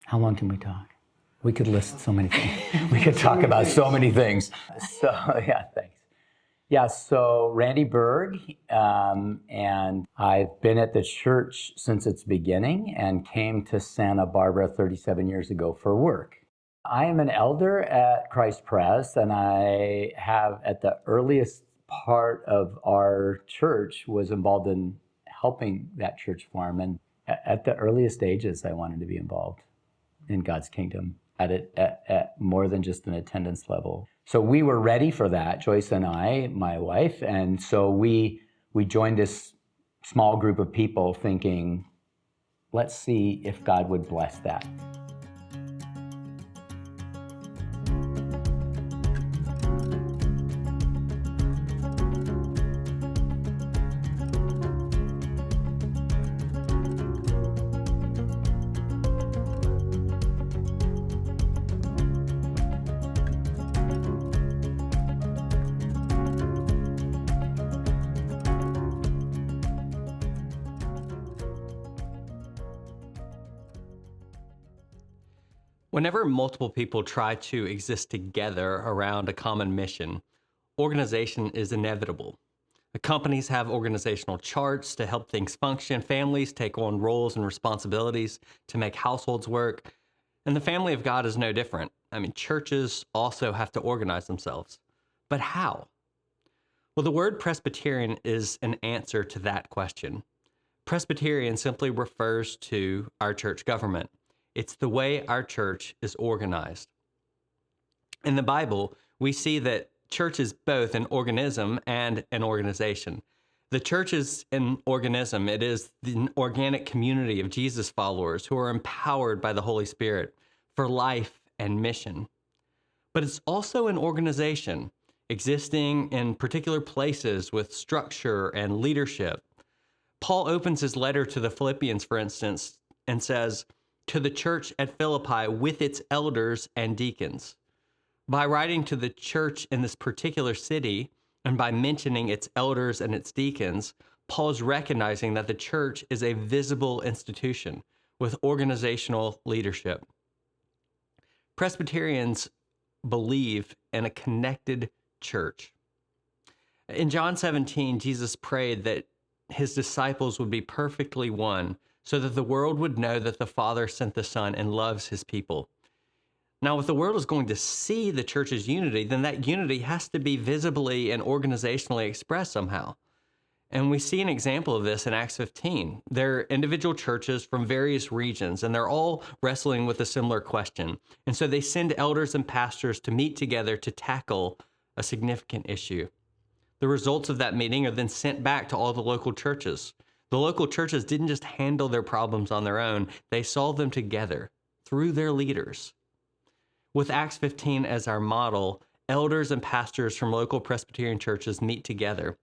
How long can we talk? We could list so many things. We could talk about so many things. So, yeah, thanks. Yeah, so Randy Berg, and I've been at the church since its beginning and came to Santa Barbara 37 years ago for work. I am an elder at Christ Pres, and I have, at the earliest part of our church, was involved in helping that church form. And at the earliest ages, I wanted to be involved in God's kingdom at more than just an attendance level. So we were ready for that, Joyce and I, my wife, and so we joined this small group of people thinking, let's see if God would bless that. Whenever multiple people try to exist together around a common mission, organization is inevitable. The companies have organizational charts to help things function, families take on roles and responsibilities to make households work, and the family of God is no different. Churches also have to organize themselves. But how? Well, the word Presbyterian is an answer to that question. Presbyterian simply refers to our church government. It's the way our church is organized. In the Bible, we see that church is both an organism and an organization. The church is an organism. It is the organic community of Jesus followers who are empowered by the Holy Spirit for life and mission. But it's also an organization existing in particular places with structure and leadership. Paul opens his letter to the Philippians, for instance, and says, "To the church at Philippi with its elders and deacons." By writing to the church in this particular city and by mentioning its elders and its deacons, Paul is recognizing that the church is a visible institution with organizational leadership. Presbyterians believe in a connected church. In John 17, Jesus prayed that his disciples would be perfectly one so that the world would know that the Father sent the Son and loves his people. Now, if the world is going to see the church's unity, then that unity has to be visibly and organizationally expressed somehow. And we see an example of this in Acts 15. They're individual churches from various regions, and they're all wrestling with a similar question. And so they send elders and pastors to meet together to tackle a significant issue. The results of that meeting are then sent back to all the local churches. The local churches didn't just handle their problems on their own, they solved them together through their leaders. With Acts 15 as our model, elders and pastors from local Presbyterian churches meet together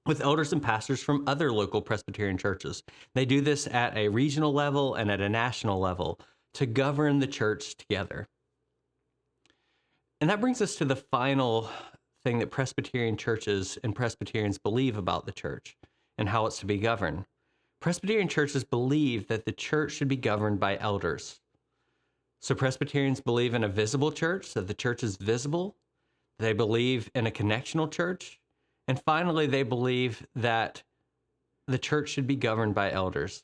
with elders and pastors from other local Presbyterian churches. They do this at a regional level and at a national level to govern the church together. And that brings us to the final thing that Presbyterian churches and Presbyterians believe about the church and how it's to be governed. Presbyterian churches believe that the church should be governed by elders. So Presbyterians believe in a visible church, that the church is visible. They believe in a connectional church. And finally, they believe that the church should be governed by elders.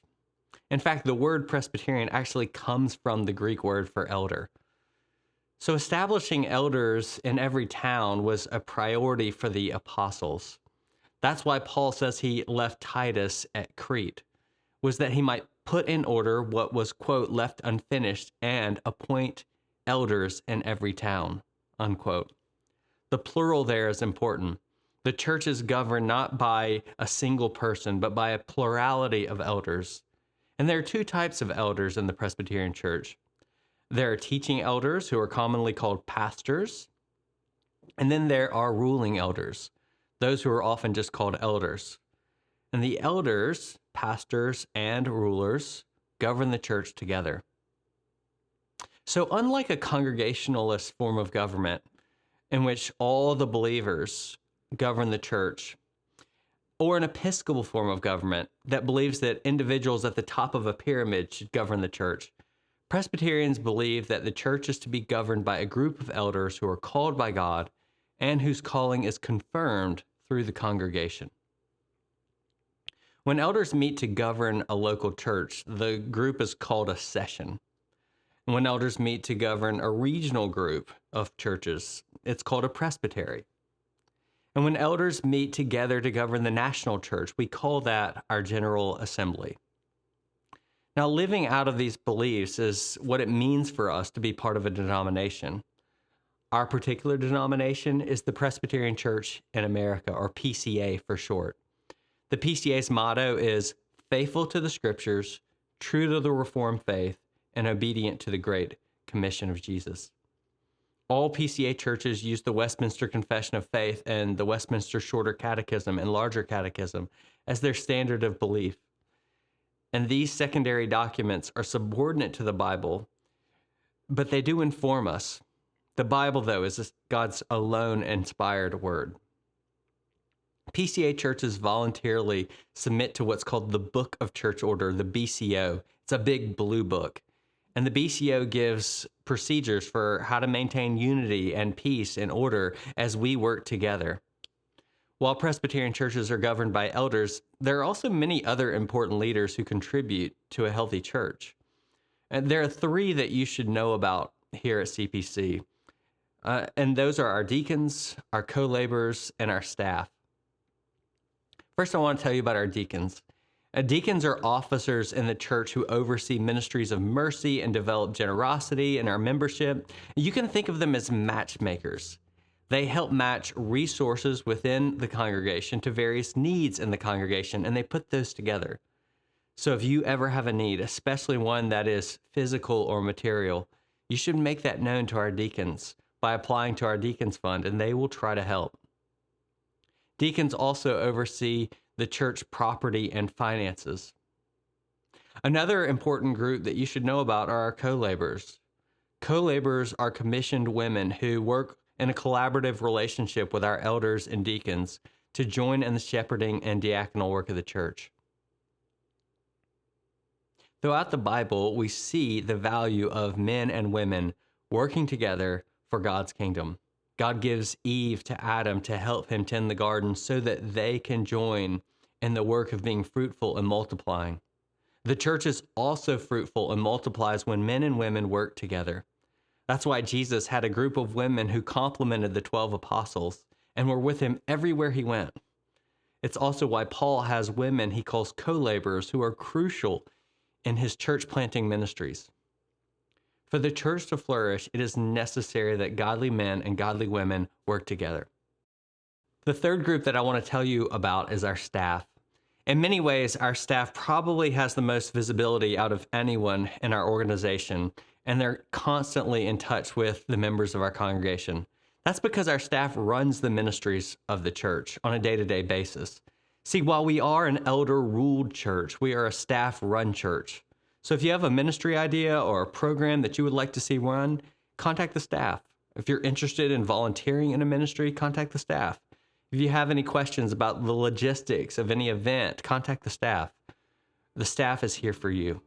In fact, the word Presbyterian actually comes from the Greek word for elder. So establishing elders in every town was a priority for the apostles. That's why Paul says he left Titus at Crete, was that he might put in order what was, quote, left unfinished and appoint elders in every town, unquote. The plural there is important. The church is governed not by a single person, but by a plurality of elders. And there are two types of elders in the Presbyterian church. There are teaching elders, who are commonly called pastors, and then there are ruling elders, those who are often just called elders. And the elders, pastors, and rulers govern the church together. So unlike a congregationalist form of government, in which all the believers govern the church, or an Episcopal form of government that believes that individuals at the top of a pyramid should govern the church, Presbyterians believe that the church is to be governed by a group of elders who are called by God and whose calling is confirmed through the congregation. When elders meet to govern a local church, the group is called a session. When elders meet to govern a regional group of churches, it's called a presbytery. And when elders meet together to govern the national church, we call that our General Assembly. Now, living out of these beliefs is what it means for us to be part of a denomination. Our particular denomination is the Presbyterian Church in America, or PCA for short. The PCA's motto is faithful to the scriptures, true to the Reformed faith, and obedient to the Great Commission of Jesus. All PCA churches use the Westminster Confession of Faith and the Westminster Shorter Catechism and Larger Catechism as their standard of belief. And these secondary documents are subordinate to the Bible, but they do inform us. The Bible, though, is God's alone inspired word. PCA churches voluntarily submit to what's called the Book of Church Order, the BCO. It's a big blue book. And the BCO gives procedures for how to maintain unity and peace and order as we work together. While Presbyterian churches are governed by elders, there are also many other important leaders who contribute to a healthy church. And there are three that you should know about here at CPC. And those are our deacons, our co-laborers, and our staff. First, I want to tell you about our deacons. Deacons are officers in the church who oversee ministries of mercy and develop generosity in our membership. You can think of them as matchmakers. They help match resources within the congregation to various needs in the congregation, and they put those together. So if you ever have a need, especially one that is physical or material, you should make that known to our deacons by applying to our Deacons Fund, and they will try to help. Deacons also oversee the church property and finances. Another important group that you should know about are our co-laborers. Co-laborers are commissioned women who work in a collaborative relationship with our elders and deacons to join in the shepherding and diaconal work of the church. Throughout the Bible, we see the value of men and women working together for God's kingdom. God gives Eve to Adam to help him tend the garden so that they can join in the work of being fruitful and multiplying. The church is also fruitful and multiplies when men and women work together. That's why Jesus had a group of women who complemented the 12 apostles and were with him everywhere he went. It's also why Paul has women he calls co-laborers who are crucial in his church planting ministries. For the church to flourish, it is necessary that godly men and godly women work together. The third group that I want to tell you about is our staff. In many ways, our staff probably has the most visibility out of anyone in our organization, and they're constantly in touch with the members of our congregation. That's because our staff runs the ministries of the church on a day-to-day basis. See, while we are an elder-ruled church, we are a staff-run church. So if you have a ministry idea or a program that you would like to see run, contact the staff. If you're interested in volunteering in a ministry, contact the staff. If you have any questions about the logistics of any event, contact the staff. The staff is here for you.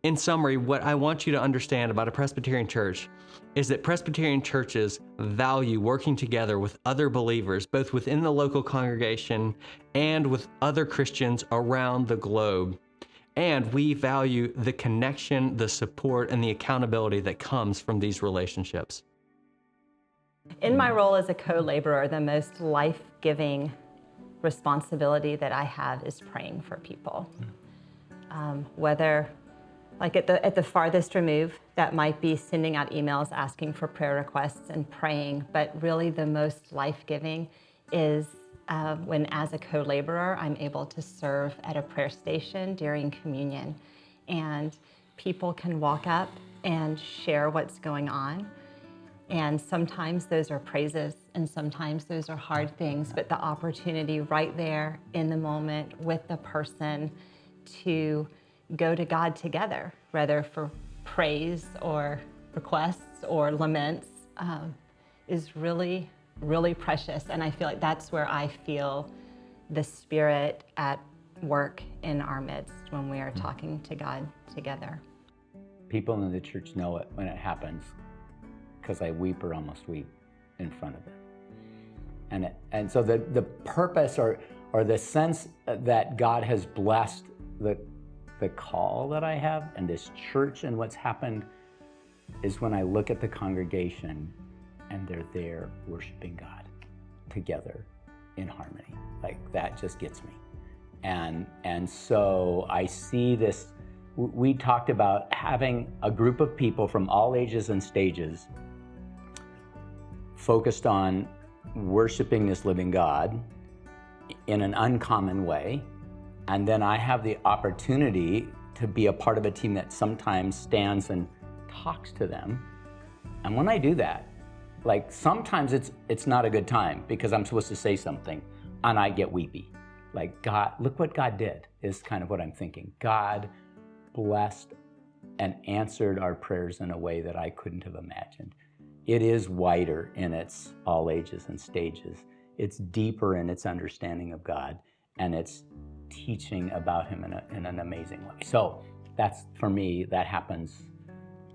In summary, what I want you to understand about a Presbyterian church is that Presbyterian churches value working together with other believers, both within the local congregation and with other Christians around the globe. And we value the connection, the support, and the accountability that comes from these relationships. In my role as a co-laborer, the most life-giving responsibility that I have is praying for people. Whether like at the farthest remove, that might be sending out emails asking for prayer requests and praying, but really the most life-giving is when, as a co-laborer, I'm able to serve at a prayer station during communion, and people can walk up and share what's going on. And sometimes those are praises, and sometimes those are hard things, but the opportunity right there in the moment with the person to go to God together, whether for praise or requests or laments, is really, really precious. And I feel like that's where I feel the Spirit at work in our midst when we are talking to God together. People in the church know it when it happens because I weep or almost weep in front of them. And so the purpose or the sense that God has blessed the call that I have and this church and what's happened is when I look at the congregation and they're there worshiping God together in harmony. Like that just gets me. And so I see this, we talked about having a group of people from all ages and stages focused on worshiping this living God in an uncommon way. And then I have the opportunity to be a part of a team that sometimes stands and talks to them. And when I do that, like sometimes it's not a good time because I'm supposed to say something and I get weepy. Like God, look what God did is kind of what I'm thinking. God blessed and answered our prayers in a way that I couldn't have imagined. It is wider in its all ages and stages. It's deeper in its understanding of God, and it's teaching about Him in an amazing way. So that's, for me, that happens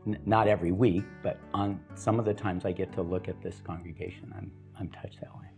not every week, but on some of the times I get to look at this congregation, I'm touched that way.